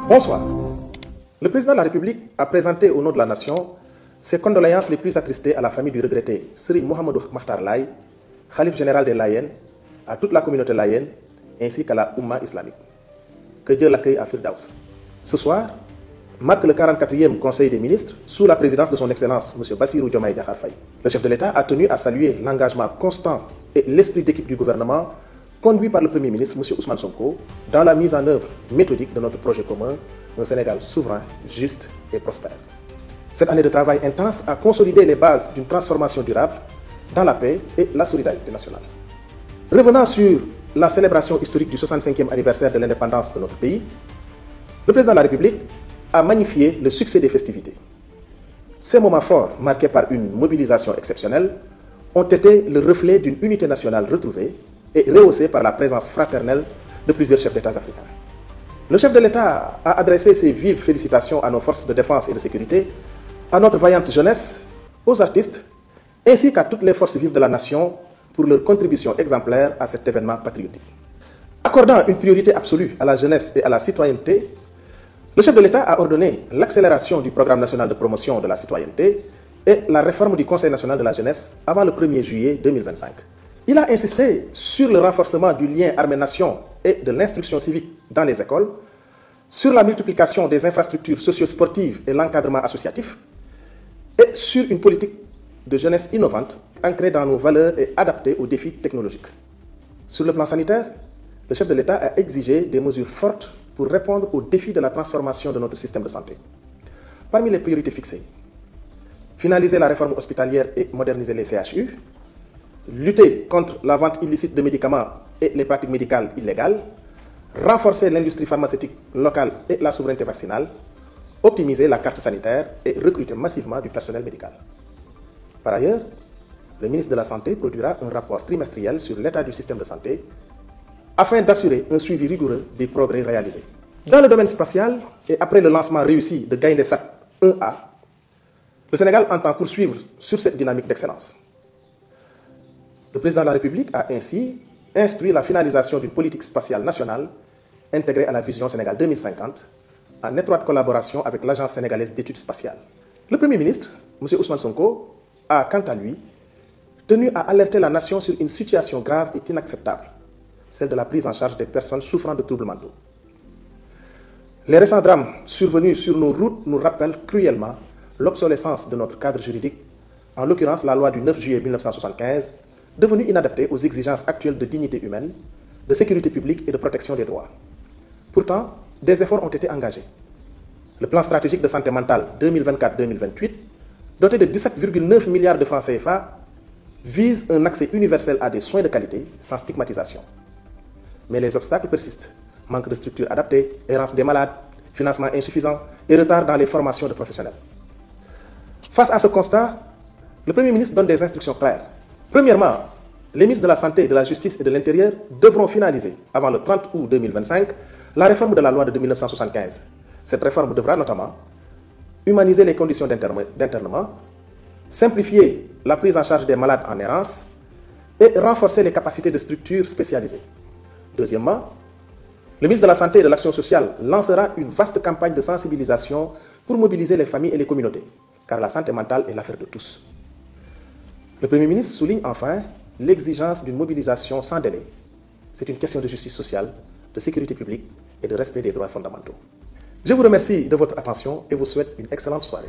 Bonsoir. Le président de la République a présenté au nom de la nation ses condoléances les plus attristées à la famille du regretté Serigne Mouhamadou Makhtar Laye, Khalife général des Layènes, à toute la communauté layène ainsi qu'à la Oumma islamique. Que Dieu l'accueille à Firdaus. Ce soir marque le 44e Conseil des ministres sous la présidence de son Excellence M. Bassirou Diomaye Diakhar Faye. Le chef de l'État a tenu à saluer l'engagement constant et l'esprit d'équipe du gouvernement conduit par le Premier ministre M. Ousmane Sonko dans la mise en œuvre méthodique de notre projet commun, un Sénégal souverain, juste et prospère. Cette année de travail intense a consolidé les bases d'une transformation durable dans la paix et la solidarité nationale. Revenant sur la célébration historique du 65e anniversaire de l'indépendance de notre pays, le président de la République a magnifié le succès des festivités. Ces moments forts, marqués par une mobilisation exceptionnelle, ont été le reflet d'une unité nationale retrouvée et rehaussée par la présence fraternelle de plusieurs chefs d'État africains. Le chef de l'État a adressé ses vives félicitations à nos forces de défense et de sécurité, à notre vaillante jeunesse, aux artistes, ainsi qu'à toutes les forces vives de la nation pour leur contribution exemplaire à cet événement patriotique. Accordant une priorité absolue à la jeunesse et à la citoyenneté, le chef de l'État a ordonné l'accélération du programme national de promotion de la citoyenneté et la réforme du Conseil national de la jeunesse avant le 1er juillet 2025. Il a insisté sur le renforcement du lien armée-nation et de l'instruction civique dans les écoles, sur la multiplication des infrastructures socio-sportives et l'encadrement associatif, et sur une politique de jeunesse innovante, ancrée dans nos valeurs et adaptée aux défis technologiques. Sur le plan sanitaire, le chef de l'État a exigé des mesures fortes pour répondre aux défis de la transformation de notre système de santé. Parmi les priorités fixées, finaliser la réforme hospitalière et moderniser les CHU, lutter contre la vente illicite de médicaments et les pratiques médicales illégales, renforcer l'industrie pharmaceutique locale et la souveraineté vaccinale, optimiser la carte sanitaire et recruter massivement du personnel médical. Par ailleurs, le ministre de la Santé produira un rapport trimestriel sur l'état du système de santé afin d'assurer un suivi rigoureux des progrès réalisés. Dans le domaine spatial, et après le lancement réussi de Gaïndé-Sat 1A, le Sénégal entend poursuivre sur cette dynamique d'excellence. Le président de la République a ainsi instruit la finalisation d'une politique spatiale nationale intégrée à la vision Sénégal 2050 en étroite collaboration avec l'Agence sénégalaise d'études spatiales. Le Premier ministre, M. Ousmane Sonko, a quant à lui tenu à alerter la nation sur une situation grave et inacceptable, celle de la prise en charge des personnes souffrant de troubles mentaux. Les récents drames survenus sur nos routes nous rappellent cruellement l'obsolescence de notre cadre juridique, en l'occurrence la loi du 9 juillet 1975, devenue inadaptée aux exigences actuelles de dignité humaine, de sécurité publique et de protection des droits. Pourtant, des efforts ont été engagés. Le plan stratégique de santé mentale 2024-2028, doté de 17,9 milliards de francs CFA, vise un accès universel à des soins de qualité sans stigmatisation. Mais les obstacles persistent. Manque de structures adaptées, errance des malades, financement insuffisant et retard dans les formations de professionnels. Face à ce constat, le Premier ministre donne des instructions claires. Premièrement, les ministres de la Santé, de la Justice et de l'Intérieur devront finaliser, avant le 30 août 2025, la réforme de la loi de 1975. Cette réforme devra notamment humaniser les conditions d'internement, simplifier la prise en charge des malades en errance et renforcer les capacités de structures spécialisées. Deuxièmement, le ministre de la Santé et de l'Action sociale lancera une vaste campagne de sensibilisation pour mobiliser les familles et les communautés, car la santé mentale est l'affaire de tous. Le Premier ministre souligne enfin l'exigence d'une mobilisation sans délai. C'est une question de justice sociale, de sécurité publique et de respect des droits fondamentaux. Je vous remercie de votre attention et vous souhaite une excellente soirée.